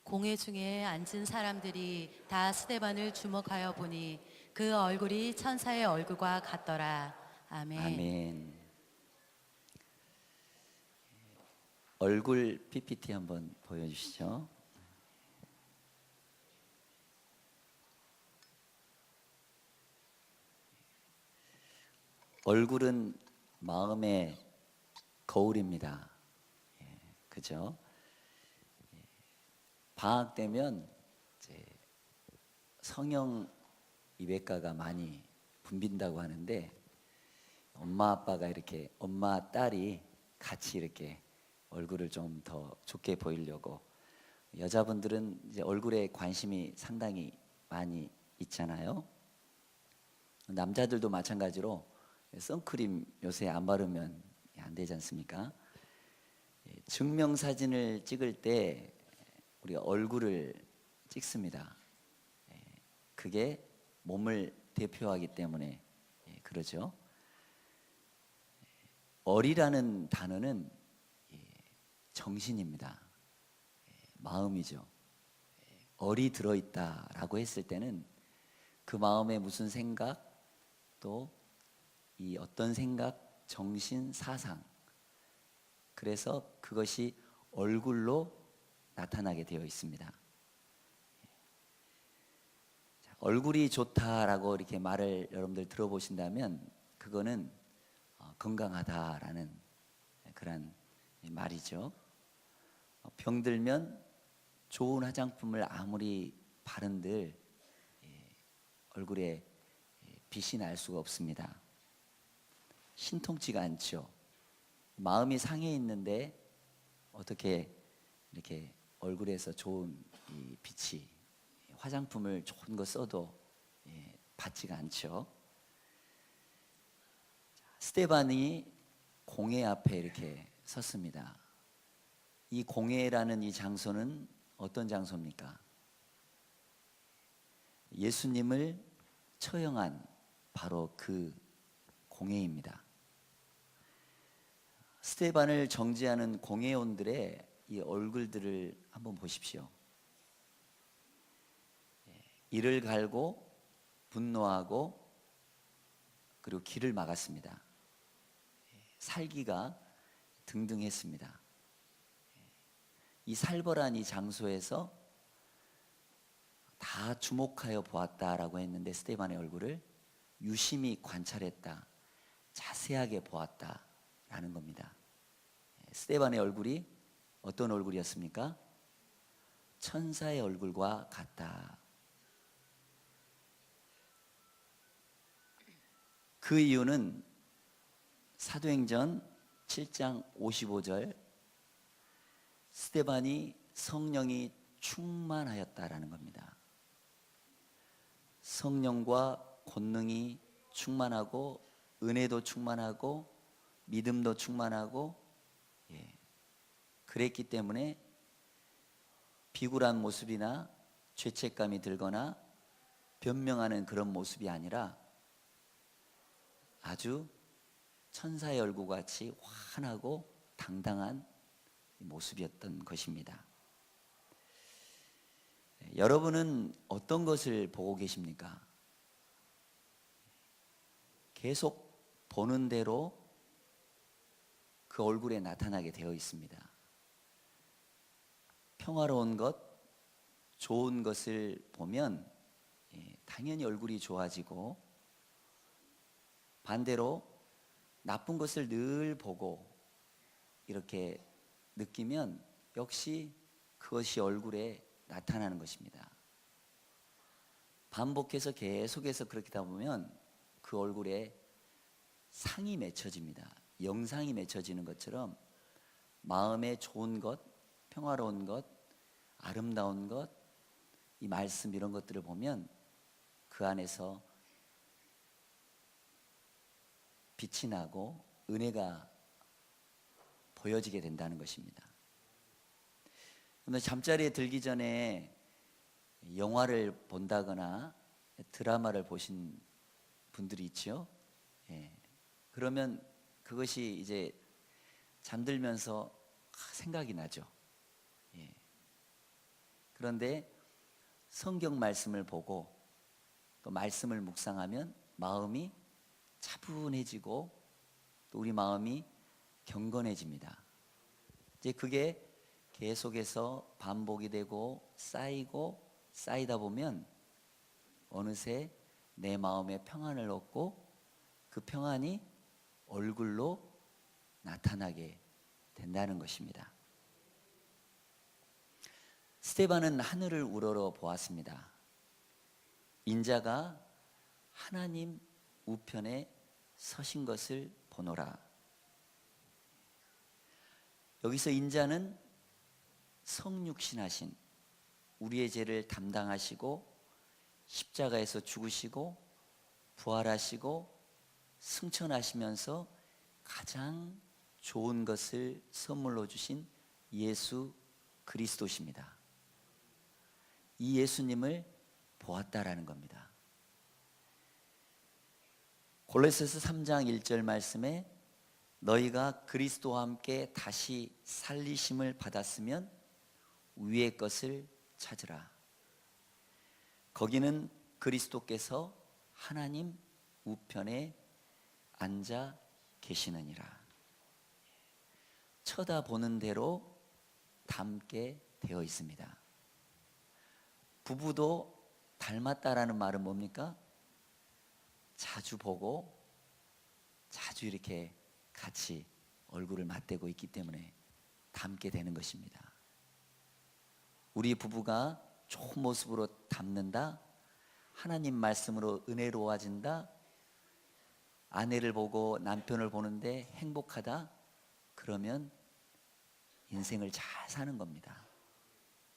공회 중에 앉은 사람들이 다 스데반을 주목하여 보니 그 얼굴이 천사의 얼굴과 같더라. 아멘. 아멘. 얼굴 PPT 한번 보여주시죠. 얼굴은 마음의 거울입니다. 그죠? 방학 되면 이제 성형 이외과가 많이 붐빈다고 하는데 엄마 아빠가 이렇게 엄마 딸이 같이 이렇게 얼굴을 좀 더 좋게 보이려고 여자분들은 이제 얼굴에 관심이 상당히 많이 있잖아요. 남자들도 마찬가지로 선크림 요새 안 바르면 안 되지 않습니까? 증명사진을 찍을 때 우리가 얼굴을 찍습니다. 그게 몸을 대표하기 때문에 그러죠. 얼이라는 단어는 정신입니다. 마음이죠. 얼이 들어있다라고 했을 때는 그 마음에 무슨 생각, 또 이 어떤 생각, 정신, 사상, 그래서 그것이 얼굴로 나타나게 되어 있습니다. 얼굴이 좋다라고 이렇게 말을 여러분들 들어보신다면 그거는 건강하다라는 그런 말이죠. 병들면 좋은 화장품을 아무리 바른들 얼굴에 빛이 날 수가 없습니다. 신통치가 않죠. 마음이 상해 있는데 어떻게 이렇게 얼굴에서 좋은 이 빛이 화장품을 좋은 거 써도 받지가 않죠. 스데반이 공회 앞에 이렇게 섰습니다. 이 공회라는 이 장소는 어떤 장소입니까? 예수님을 처형한 바로 그 공회입니다. 스데반을 정죄하는 공회원들의 이 얼굴들을 한번 보십시오. 이를 갈고 분노하고 그리고 길을 막았습니다. 살기가 등등했습니다. 이 살벌한 이 장소에서 다 주목하여 보았다라고 했는데 스데반의 얼굴을 유심히 관찰했다, 자세하게 보았다라는 겁니다. 스데반의 얼굴이 어떤 얼굴이었습니까? 천사의 얼굴과 같다. 그 이유는 사도행전 7장 55절 스데반이 성령이 충만하였다라는 겁니다. 성령과 권능이 충만하고 은혜도 충만하고 믿음도 충만하고 그랬기 때문에 비굴한 모습이나 죄책감이 들거나 변명하는 그런 모습이 아니라 아주 천사의 얼굴과 같이 환하고 당당한 모습이었던 것입니다. 여러분은 어떤 것을 보고 계십니까? 계속 보는 대로 그 얼굴에 나타나게 되어 있습니다. 평화로운 것, 좋은 것을 보면 당연히 얼굴이 좋아지고 반대로 나쁜 것을 늘 보고 이렇게 느끼면 역시 그것이 얼굴에 나타나는 것입니다. 반복해서 계속해서 그렇게 하다 보면 그 얼굴에 상이 맺혀집니다. 영상이 맺혀지는 것처럼 마음에 좋은 것, 평화로운 것, 아름다운 것, 이 말씀 이런 것들을 보면 그 안에서 빛이 나고 은혜가 보여지게 된다는 것입니다. 그런데 잠자리에 들기 전에 영화를 본다거나 드라마를 보신 분들이 있죠. 그러면 그것이 이제 잠들면서 생각이 나죠. 그런데 성경 말씀을 보고 또 말씀을 묵상하면 마음이 차분해지고 또 우리 마음이 경건해집니다. 이제 그게 계속해서 반복이 되고 쌓이고 쌓이다 보면 어느새 내 마음에 평안을 얻고 그 평안이 얼굴로 나타나게 된다는 것입니다. 스데반은 하늘을 우러러 보았습니다. 인자가 하나님 우편에 서신 것을 보노라. 여기서 인자는 성육신하신 우리의 죄를 담당하시고 십자가에서 죽으시고 부활하시고 승천하시면서 가장 좋은 것을 선물로 주신 예수 그리스도십니다. 이 예수님을 보았다라는 겁니다. 골로새서 3장 1절 말씀에 너희가 그리스도와 함께 다시 살리심을 받았으면 위의 것을 찾으라. 거기는 그리스도께서 하나님 우편에 앉아 계시느니라. 쳐다보는 대로 닮게 되어 있습니다. 부부도 닮았다라는 말은 뭡니까? 자주 보고 자주 이렇게 같이 얼굴을 맞대고 있기 때문에 닮게 되는 것입니다. 우리 부부가 좋은 모습으로 닮는다, 하나님 말씀으로 은혜로워진다, 아내를 보고 남편을 보는데 행복하다, 그러면 인생을 잘 사는 겁니다.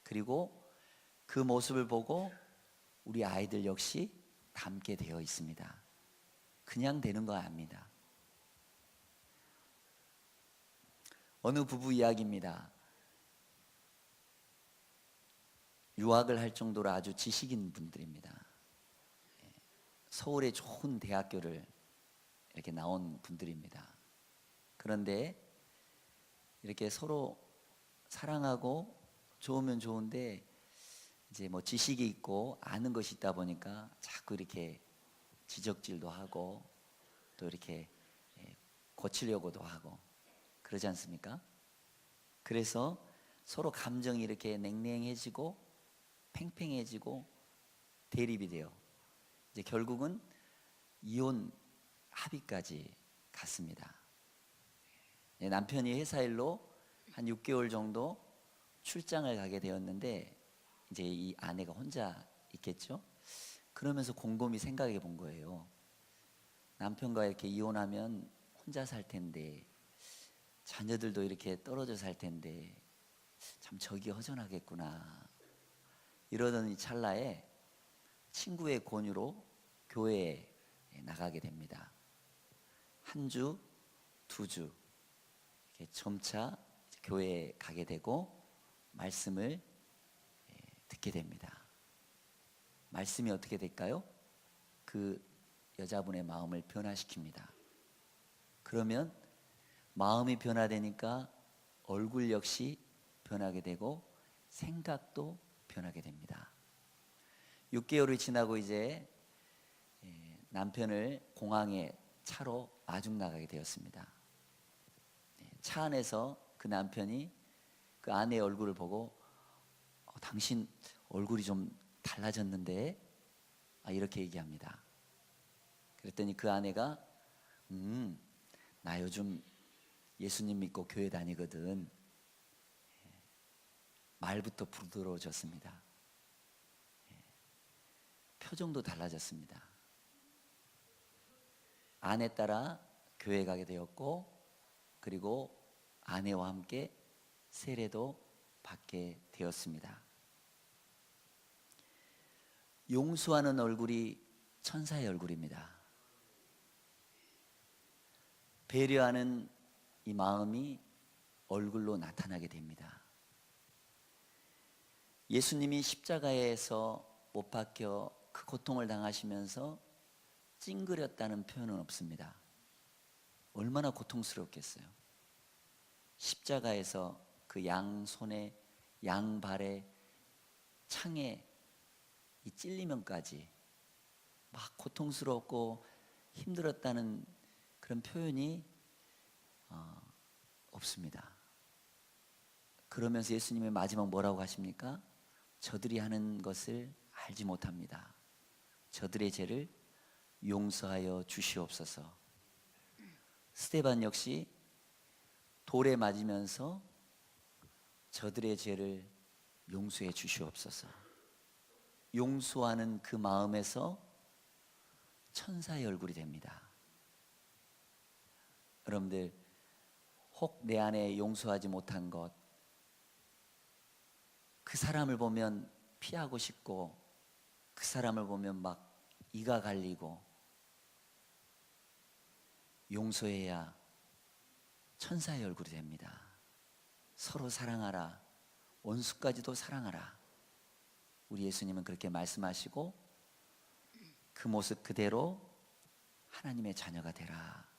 그리고 그 모습을 보고 우리 아이들 역시 닮게 되어 있습니다. 그냥 되는 거 아닙니다. 어느 부부 이야기입니다. 유학을 할 정도로 아주 지식인 분들입니다. 서울의 좋은 대학교를 이렇게 나온 분들입니다. 그런데 이렇게 서로 사랑하고 좋으면 좋은데 이제 뭐 지식이 있고 아는 것이 있다 보니까 자꾸 이렇게 지적질도 하고 또 이렇게 고치려고도 하고 그러지 않습니까? 그래서 서로 감정이 이렇게 냉랭해지고 팽팽해지고 대립이 돼요. 이제 결국은 이혼 합의까지 갔습니다. 남편이 회사 일로 한 6개월 정도 출장을 가게 되었는데 이제 이 아내가 혼자 있겠죠? 그러면서 곰곰이 생각해 본 거예요. 남편과 이렇게 이혼하면 혼자 살 텐데 자녀들도 이렇게 떨어져 살 텐데 참 적이 허전하겠구나. 이러던 이 찰나에 친구의 권유로 교회에 나가게 됩니다. 한 주, 두 주 이렇게 점차 교회에 가게 되고 말씀을 듣게 됩니다. 말씀이 어떻게 될까요? 그 여자분의 마음을 변화시킵니다. 그러면 마음이 변화되니까 얼굴 역시 변하게 되고 생각도 변하게 됩니다. 6개월이 지나고 이제 남편을 공항에 차로 마중 나가게 되었습니다. 차 안에서 그 남편이 그 아내의 얼굴을 보고 당신 얼굴이 좀 달라졌는데 이렇게 얘기합니다. 그랬더니 그 아내가 나 요즘 예수님 믿고 교회 다니거든. 말부터 부드러워졌습니다. 표정도 달라졌습니다. 아내 따라 교회 가게 되었고 그리고 아내와 함께 세례도 받게 되었습니다. 용서하는 얼굴이 천사의 얼굴입니다. 배려하는 이 마음이 얼굴로 나타나게 됩니다. 예수님이 십자가에서 못 박혀 그 고통을 당하시면서 찡그렸다는 표현은 없습니다. 얼마나 고통스럽겠어요. 십자가에서 그 양손에 양발에 창에 이 찔리면까지 막 고통스럽고 힘들었다는 그런 표현이 없습니다. 그러면서 예수님이 마지막 뭐라고 하십니까? 저들이 하는 것을 알지 못합니다. 저들의 죄를 용서하여 주시옵소서. 스데반 역시 돌에 맞으면서 저들의 죄를 용서해 주시옵소서. 용서하는 그 마음에서 천사의 얼굴이 됩니다. 여러분들, 혹 내 안에 용서하지 못한 것, 그 사람을 보면 피하고 싶고, 그 사람을 보면 막 이가 갈리고, 용서해야 천사의 얼굴이 됩니다. 서로 사랑하라, 원수까지도 사랑하라. 우리 예수님은 그렇게 말씀하시고 그 모습 그대로 하나님의 자녀가 되라.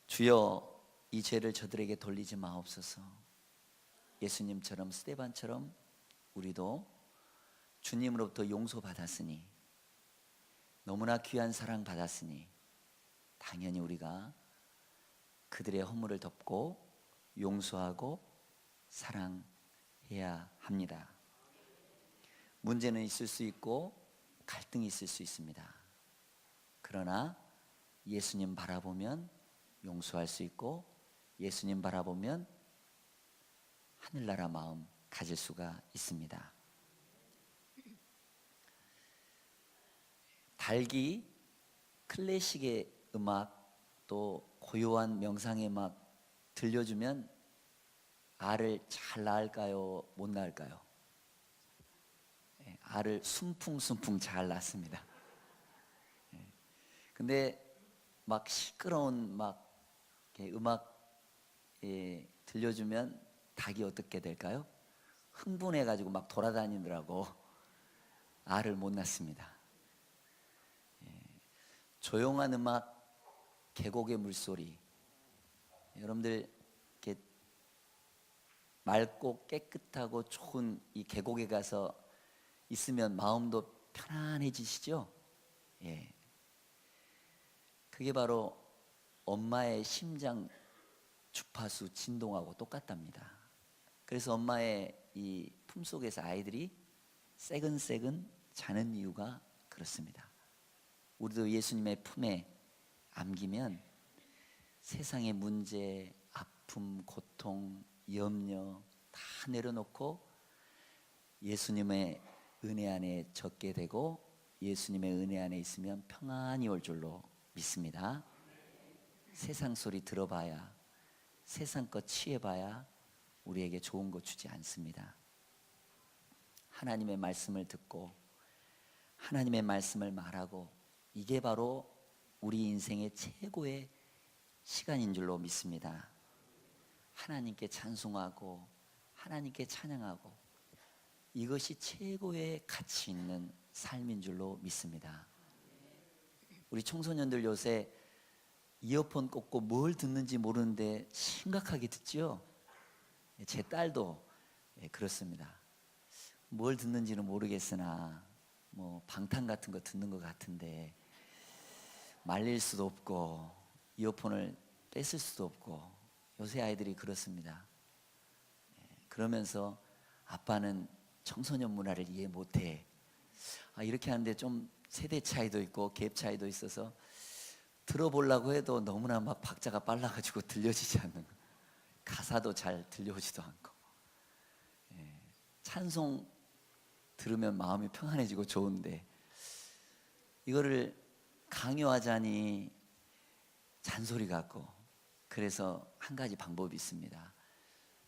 주여, 이 죄를 저들에게 돌리지 마옵소서. 예수님처럼, 스데반처럼 우리도 주님으로부터 용서받았으니, 너무나 귀한 사랑 받았으니 당연히 우리가 그들의 허물을 덮고 용서하고 사랑해야 합니다. 문제는 있을 수 있고 갈등이 있을 수 있습니다. 그러나 예수님 바라보면 용서할 수 있고, 예수님 바라보면 하늘나라 마음 가질 수가 있습니다. 달기 클래식의 음악, 또 고요한 명상의 음악 들려주면 알을 잘 낳을까요? 못 낳을까요? 알을 순풍순풍 잘 낳습니다. 근데 막 시끄러운 막 음악 들려주면 닭이 어떻게 될까요? 흥분해가지고 막 돌아다니느라고 알을 못 낳습니다. 조용한 음악, 계곡의 물소리, 여러분들 이렇게 맑고 깨끗하고 좋은 이 계곡에 가서 있으면 마음도 편안해지시죠? 예. 그게 바로 엄마의 심장 주파수 진동하고 똑같답니다. 그래서 엄마의 이 품속에서 아이들이 새근새근 자는 이유가 그렇습니다. 우리도 예수님의 품에 안기면 세상의 문제, 아픔, 고통, 염려 다 내려놓고 예수님의 은혜 안에 젖게 되고, 예수님의 은혜 안에 있으면 평안이 올 줄로 믿습니다. 세상 소리 들어봐야, 세상 것 취해봐야 우리에게 좋은 거 주지 않습니다. 하나님의 말씀을 듣고 하나님의 말씀을 말하고, 이게 바로 우리 인생의 최고의 시간인 줄로 믿습니다. 하나님께 찬송하고 하나님께 찬양하고, 이것이 최고의 가치 있는 삶인 줄로 믿습니다. 우리 청소년들 요새 이어폰 꽂고 뭘 듣는지 모르는데 심각하게 듣죠? 제 딸도 그렇습니다. 뭘 듣는지는 모르겠으나 뭐 방탄 같은 거 듣는 것 같은데 말릴 수도 없고 이어폰을 뺐을 수도 없고, 요새 아이들이 그렇습니다. 그러면서 아빠는 청소년 문화를 이해 못해. 이렇게 하는데 좀 세대 차이도 있고 갭 차이도 있어서 들어보려고 해도 너무나 막 박자가 빨라가지고 들려지지 않는 거. 가사도 잘 들려오지도 않고. 찬송 들으면 마음이 평안해지고 좋은데 이거를 강요하자니 잔소리 같고. 그래서 한 가지 방법이 있습니다.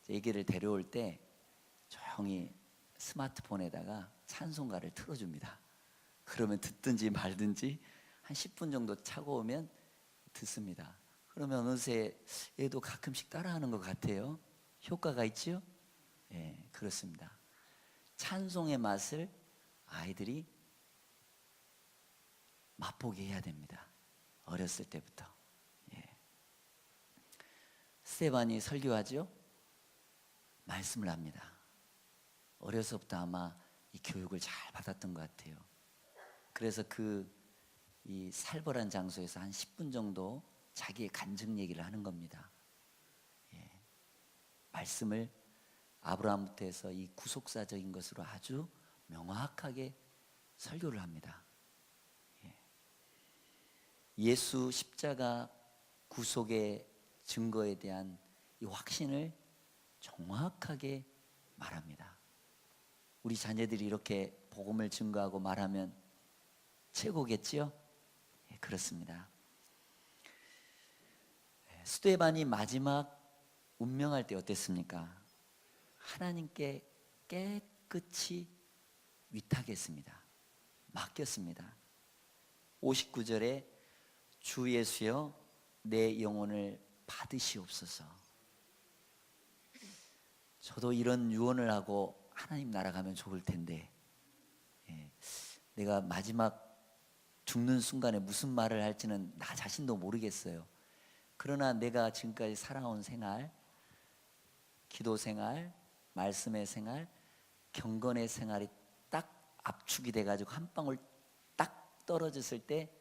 애기를 데려올 때 조용히 스마트폰에다가 찬송가를 틀어줍니다. 그러면 듣든지 말든지 한 10분 정도 차고 오면 듣습니다. 그러면 어느새 얘도 가끔씩 따라하는 것 같아요. 효과가 있죠? 예, 그렇습니다. 찬송의 맛을 아이들이 맛보게 해야 됩니다. 어렸을 때부터. 예. 스데반이 설교하죠? 말씀을 합니다. 어려서부터 아마 이 교육을 잘 받았던 것 같아요. 그래서 이 살벌한 장소에서 한 10분 정도 자기의 간증 얘기를 하는 겁니다. 예. 말씀을 아브라함부터 해서 이 구속사적인 것으로 아주 명확하게 설교를 합니다. 예. 예수 십자가 구속의 증거에 대한 이 확신을 정확하게 말합니다. 우리 자녀들이 이렇게 복음을 증거하고 말하면 최고겠지요? 예, 그렇습니다. 스데반이 마지막 운명할 때 어땠습니까? 하나님께 깨끗이 위탁했습니다. 맡겼습니다. 59절에 주 예수여 내 영혼을 받으시옵소서. 저도 이런 유언을 하고 하나님 나라 가면 좋을 텐데, 예, 내가 마지막 죽는 순간에 무슨 말을 할지는 나 자신도 모르겠어요. 그러나 내가 지금까지 살아온 생활, 기도 생활, 말씀의 생활, 경건의 생활이 딱 압축이 돼가지고 한 방울 딱 떨어졌을 때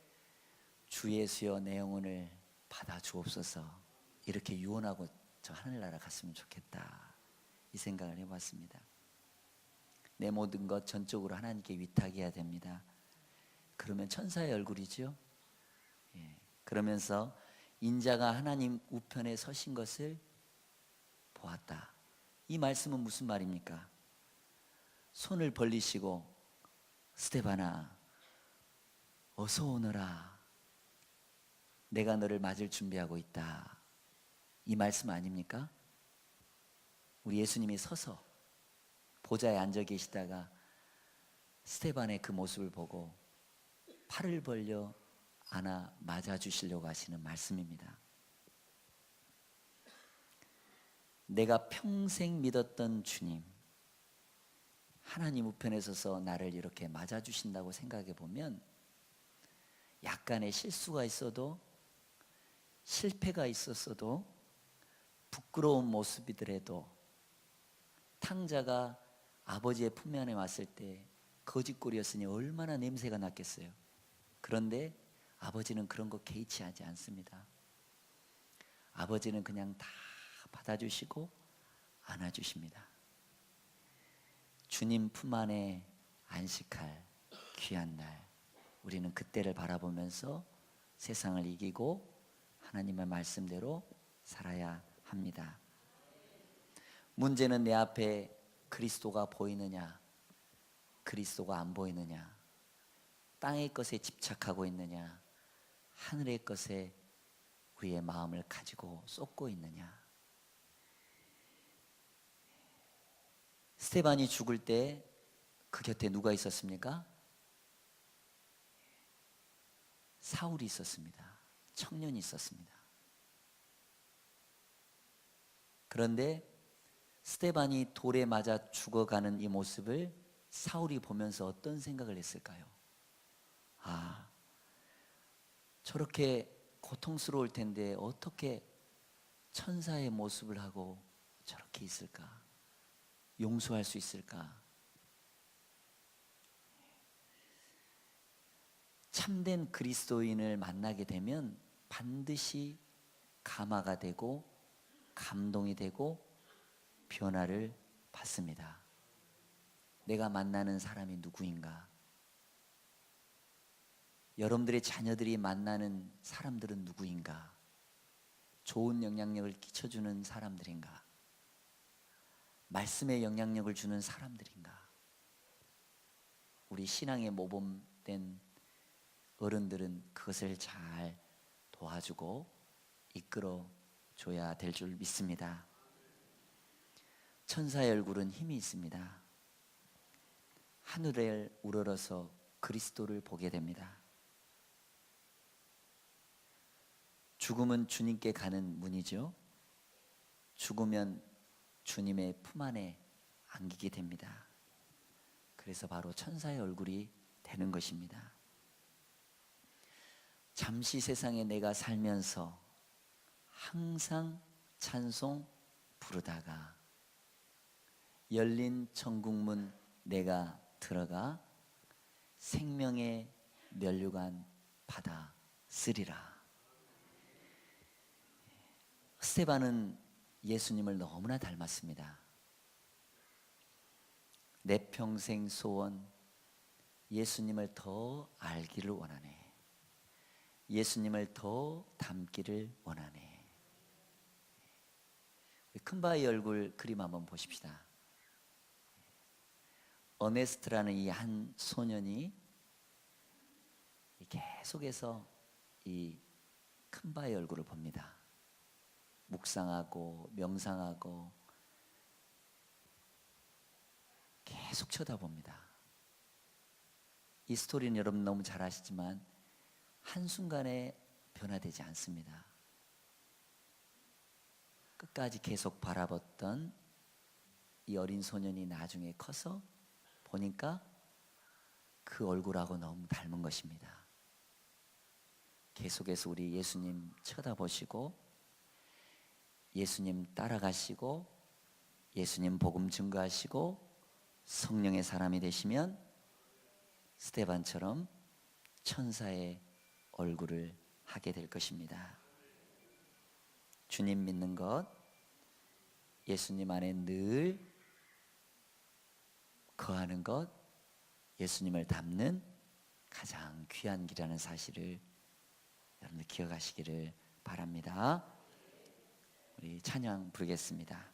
주 예수여 내 영혼을 받아 주옵소서, 이렇게 유언하고 저 하늘나라 갔으면 좋겠다, 이 생각을 해봤습니다. 내 모든 것 전적으로 하나님께 위탁해야 됩니다. 그러면 천사의 얼굴이죠. 예. 그러면서 인자가 하나님 우편에 서신 것을 보았다. 이 말씀은 무슨 말입니까? 손을 벌리시고 스데반아 어서 오너라, 내가 너를 맞을 준비하고 있다, 이 말씀 아닙니까? 우리 예수님이 서서 보좌에 앉아 계시다가 스데반의 그 모습을 보고 팔을 벌려 안아 맞아주시려고 하시는 말씀입니다. 내가 평생 믿었던 주님, 하나님 우편에 서서 나를 이렇게 맞아주신다고 생각해 보면 약간의 실수가 있어도, 실패가 있었어도, 부끄러운 모습이더라도 탕자가 아버지의 품 안에 왔을 때 거짓골이었으니 얼마나 냄새가 났겠어요. 그런데 아버지는 그런 거 개의치 하지 않습니다. 아버지는 그냥 다 받아주시고 안아주십니다. 주님 품 안에 안식할 귀한 날, 우리는 그때를 바라보면서 세상을 이기고 하나님의 말씀대로 살아야 합니다. 문제는 내 앞에 그리스도가 보이느냐, 그리스도가 안 보이느냐, 땅의 것에 집착하고 있느냐, 하늘의 것에 우리의 마음을 가지고 쏟고 있느냐. 스데반이 죽을 때 그 곁에 누가 있었습니까? 사울이 있었습니다. 청년이 있었습니다. 그런데 스데반이 돌에 맞아 죽어가는 이 모습을 사울이 보면서 어떤 생각을 했을까요? 아, 저렇게 고통스러울 텐데 어떻게 천사의 모습을 하고 저렇게 있을까? 용서할 수 있을까? 참된 그리스도인을 만나게 되면 반드시 감화가 되고 감동이 되고 변화를 받습니다. 내가 만나는 사람이 누구인가? 여러분들의 자녀들이 만나는 사람들은 누구인가? 좋은 영향력을 끼쳐주는 사람들인가? 말씀의 영향력을 주는 사람들인가? 우리 신앙의 모범된 어른들은 그것을 잘 도와주고 이끌어 줘야 될 줄 믿습니다. 천사의 얼굴은 힘이 있습니다. 하늘을 우러러서 그리스도를 보게 됩니다. 죽음은 주님께 가는 문이죠. 죽으면 주님의 품 안에 안기게 됩니다. 그래서 바로 천사의 얼굴이 되는 것입니다. 잠시 세상에 내가 살면서 항상 찬송 부르다가 열린 천국문 내가 들어가 생명의 면류관 받아 쓰리라. 스데반은 예수님을 너무나 닮았습니다. 내 평생 소원, 예수님을 더 알기를 원하네. 예수님을 더 닮기를 원하네. 우리 큰바의 얼굴 그림 한번 보십시다. 어네스트라는 이 한 소년이 계속해서 이 큰바의 얼굴을 봅니다. 묵상하고 명상하고 계속 쳐다봅니다. 이 스토리는 여러분 너무 잘 아시지만 한순간에 변화되지 않습니다. 끝까지 계속 바라봤던 이 어린 소년이 나중에 커서 보니까 그 얼굴하고 너무 닮은 것입니다. 계속해서 우리 예수님 쳐다보시고 예수님 따라가시고 예수님 복음 증거하시고 성령의 사람이 되시면 스데반처럼 천사의 얼굴을 하게 될 것입니다. 주님 믿는 것, 예수님 안에 늘 거하는 것, 예수님을 닮는 가장 귀한 길이라는 사실을 여러분들 기억하시기를 바랍니다. 우리 찬양 부르겠습니다.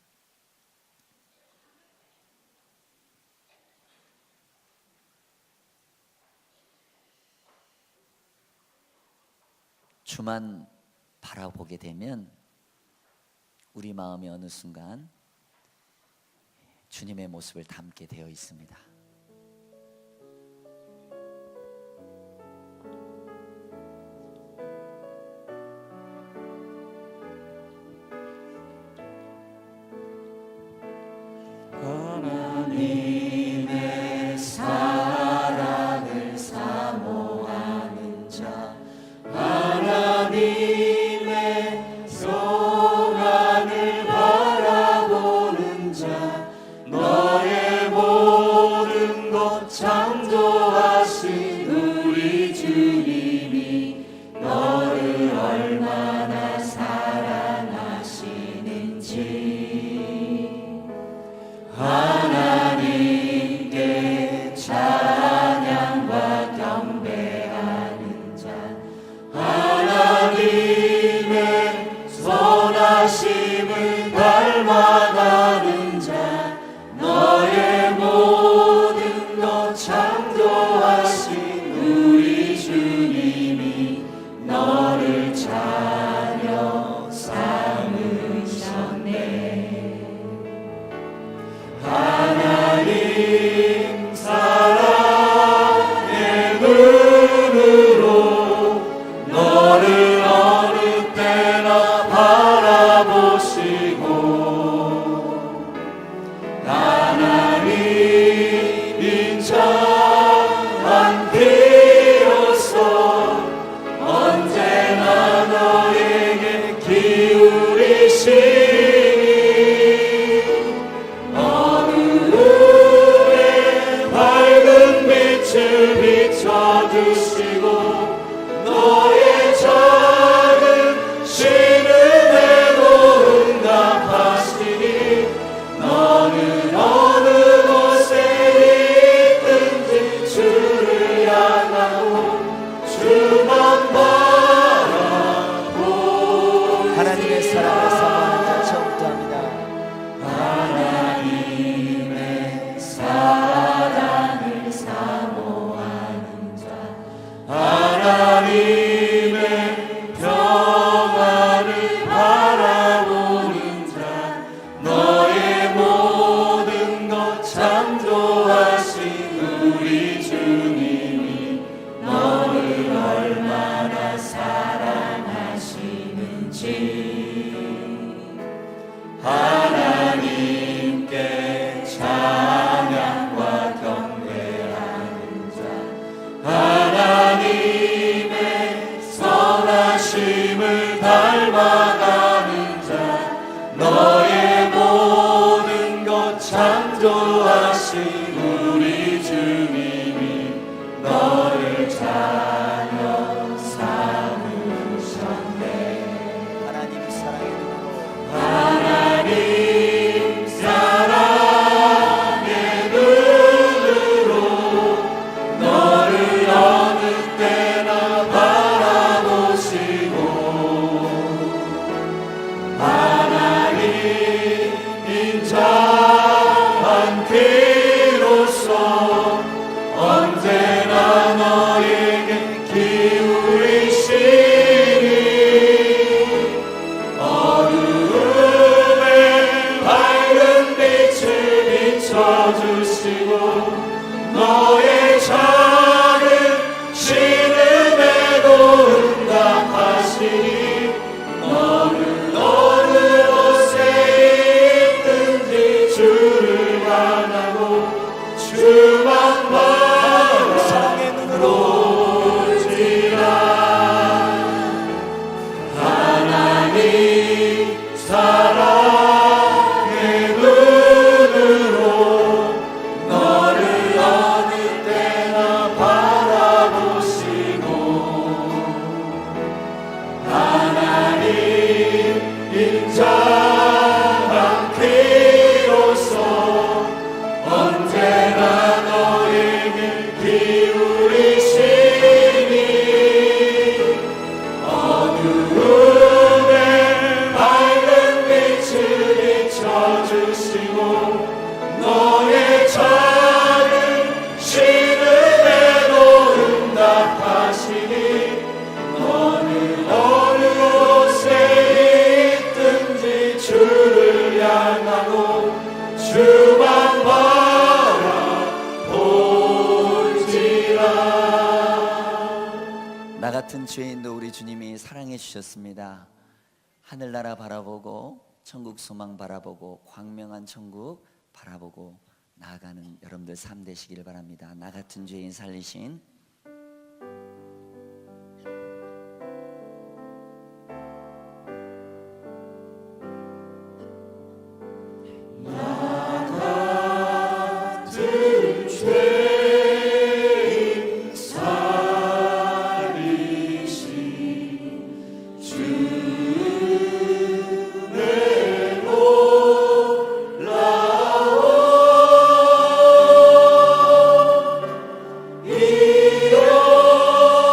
주만 바라보게 되면 우리 마음이 어느 순간 주님의 모습을 담게 되어 있습니다. 하나님의 사랑을 사모하는 자, 하나님의 성안을 바라보는 자, 너의 모든 것 창조하신 우리 주님이 너를 얼마나 사랑하시는지 하나님께 찬양과 경배하는 자, 하나님의 선하심을 닮아가는 자, 너의 모든 것 창조하신 우리 주님이 너를 자녀 삼으셨네. 하나님 사랑의 눈으로 너를 어느 때나 바라보시고 하나님 인자한 비로소 언제나 너에게 기울이시니 비춰주시고 너의 작은 신음에도 응답하시니 너는 어느 곳에 있든지 주를 향하고 주만 바라보. 하나님의 사랑을 사모하는 자 처음부터 합니다. 하나님의 사랑을 사모하는 자, 하나님의 평안을 바라보는 자, 너의 모든 것 창조하신 우리 주님이 너를 얼마나 사랑하시는지 하나님께 찬양과 경배하는 자, 하나님의 선하심을 닮아가는 자, 너의 모든 것 창조 하나님 사랑의 눈으로 하나님 사랑의 눈으로 너를 어느 때나 바라보시고 하나님 인자한 귀로서 언제나 너에게 기울이시니 어두움에 밝은 빛을 비춰주시고 너의 작은 신음에도 응답하시니 너는 어느 곳에 있든지 주를 향하고 주만 사랑의 눈으로 바라보지라. 하나님 사랑의 눈으로 너를 어느 때나 바라보시고 하나님 인자한 귀로서 언제나 너에게 기울이시니 어두움에 밝은 빛을 비춰주시고 너의 작은 신음에도 응답하시니 너는 어느 곳에 있든지 주를 향하고 주만 바라볼지라. 나 같은 죄인도 우리 주님이 사랑해 주셨습니다. 하늘나라 바라보고 천국 소망 바라보고 광명한 천국 바라보고 나아가는 여러분들 삶 되시길 바랍니다. 나 같은 죄인 살리신 죄인 살리신 주의 놀라워 이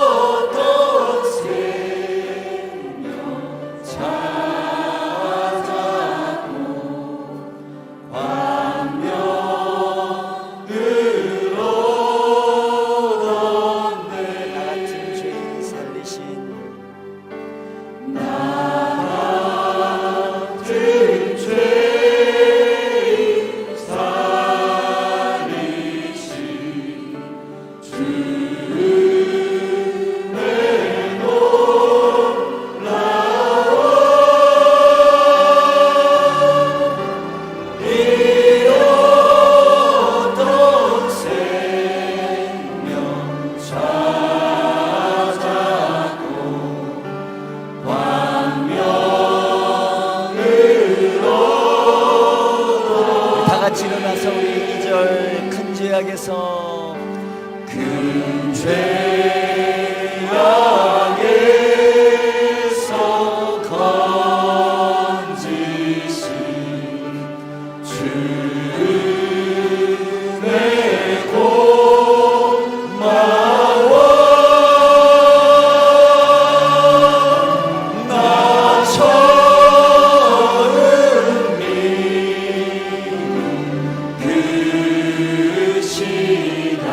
어떤 생명 찾았고 나 같은 죄인 살리신 죄인 살리신 주의 놀라워 이 어떤 생명 찾았고 다 같이 일어나서 우리 2절 큰 죄악에서 큰 죄악에서 건지신 주의 고마워 나 처음 믿는 그 시간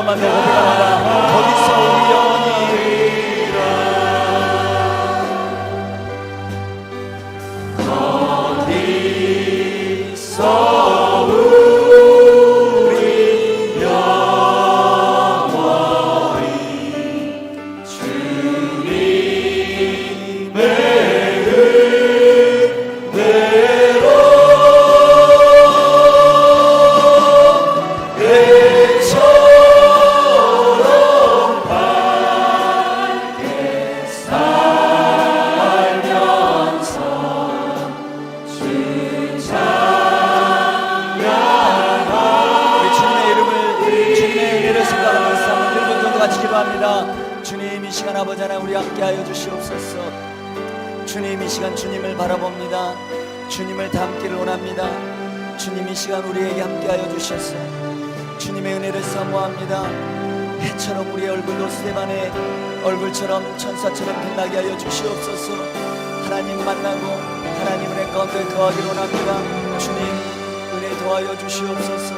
기도하며 고백합니다. 거기서 우리 영혼이 주님, 이 시간 아버지 하나님 우리 함께하여 주시옵소서. 주님, 이 시간 주님을 바라봅니다. 주님을 닮기를 원합니다. 주님, 이 시간 우리에게 함께하여 주셔서 주님의 은혜를 사모합니다. 해처럼 우리의 얼굴도 스데반의 얼굴처럼 천사처럼 빛나게 하여 주시옵소서. 하나님 만나고 하나님 은혜 가운데 거하기를 원합니다. 주님, 은혜 더하여 주시옵소서.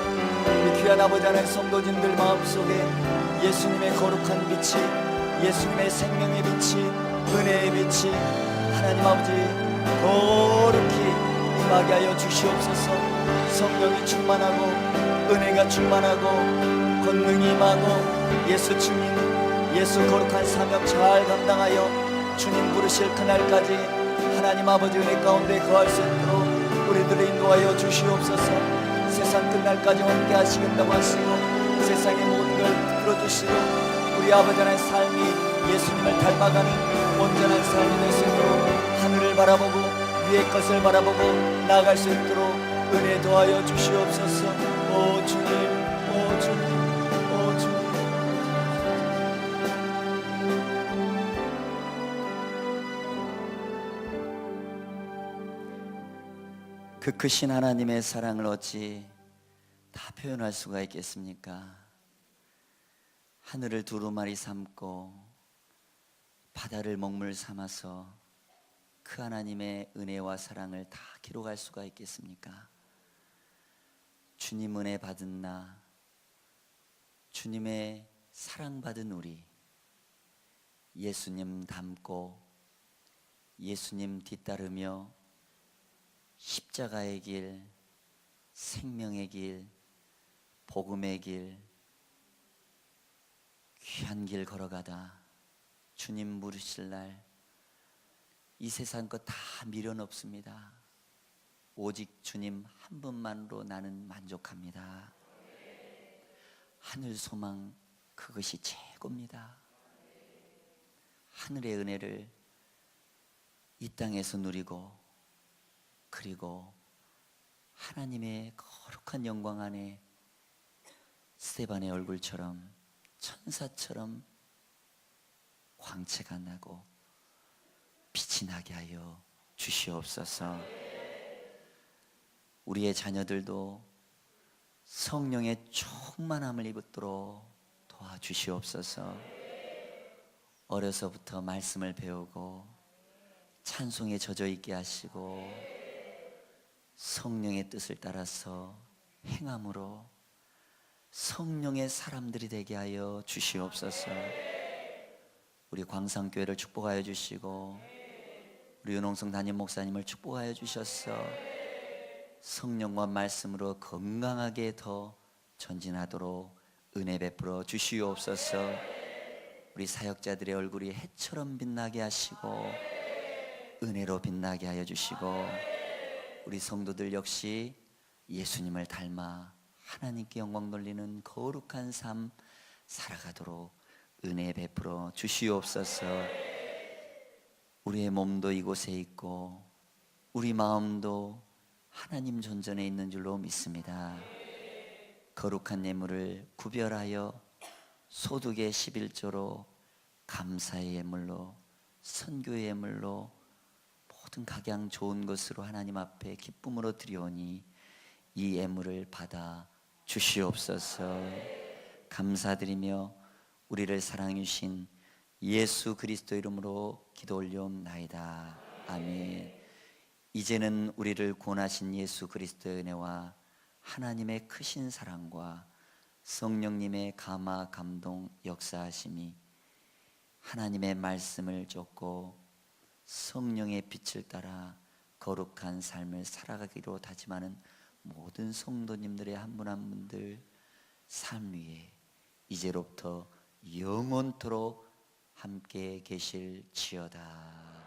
우리 귀한 아버지 하나님 성도진들 마음속에 예수님의 거룩한 빛이, 예수님의 생명의 빛이, 은혜의 빛이 하나님 아버지 거룩히 임하게 하여 주시옵소서. 성령이 충만하고 은혜가 충만하고 권능이 임하고 예수 주님, 예수 거룩한 사명 잘 감당하여 주님 부르실 그날까지 하나님 아버지 은혜 가운데 거할 수 있도록 우리들을 인도하여 주시옵소서. 세상 끝날까지 함께 하시겠다고 하시고 세상의 모든 걸 풀어주시고 우리 아버지 하나님의 삶이 예수님을 닮아가는 온전한 삶이 될 수 있도록 하늘을 바라보고 위의 것을 바라보고 나아갈 수 있도록 은혜 도하여 주시옵소서. 오 주님, 오 주님, 오 주님. 그 크신 하나님의 사랑을 어찌 다 표현할 수가 있겠습니까? 하늘을 두루마리 삼고 바다를 먹물 삼아서 그 하나님의 은혜와 사랑을 다 기록할 수가 있겠습니까? 주님 은혜 받은 나, 주님의 사랑받은 우리, 예수님 닮고 예수님 뒤따르며 십자가의 길, 생명의 길, 복음의 길, 귀한 길 걸어가다 주님 부르실 날 이 세상 것 다 미련 없습니다. 오직 주님 한 분만으로 나는 만족합니다. 하늘 소망 그것이 최고입니다. 하늘의 은혜를 이 땅에서 누리고 그리고 하나님의 거룩한 영광 안에 스데반의 얼굴처럼 천사처럼 광채가 나고 빛이 나게 하여 주시옵소서. 우리의 자녀들도 성령의 충만함을 입도록 도와주시옵소서. 어려서부터 말씀을 배우고 찬송에 젖어 있게 하시고 성령의 뜻을 따라서 행함으로 성령의 사람들이 되게 하여 주시옵소서. 우리 광산교회를 축복하여 주시고 우리 윤홍성 담임 목사님을 축복하여 주셔서 성령과 말씀으로 건강하게 더 전진하도록 은혜 베풀어 주시옵소서. 우리 사역자들의 얼굴이 해처럼 빛나게 하시고 은혜로 빛나게 하여 주시고 우리 성도들 역시 예수님을 닮아 하나님께 영광 돌리는 거룩한 삶 살아가도록 은혜 베풀어 주시옵소서. 우리의 몸도 이곳에 있고 우리 마음도 하나님 존전에 있는 줄로 믿습니다. 거룩한 예물을 구별하여 소득의 11조로 감사의 예물로 선교의 예물로 모든 각양 좋은 것으로 하나님 앞에 기쁨으로 드리오니 이 예물을 받아 주시옵소서. 감사드리며 우리를 사랑해 주신 예수 그리스도 이름으로 기도 올려옵나이다. 아멘. 이제는 우리를 구원하신 예수 그리스도의 은혜와 하나님의 크신 사랑과 성령님의 감화 감동 역사하심이 하나님의 말씀을 쫓고 성령의 빛을 따라 거룩한 삶을 살아가기로 다짐하는 모든 성도님들의 한 분 한 분들 삶 위에 이제로부터 영원토록 함께 계실지어다.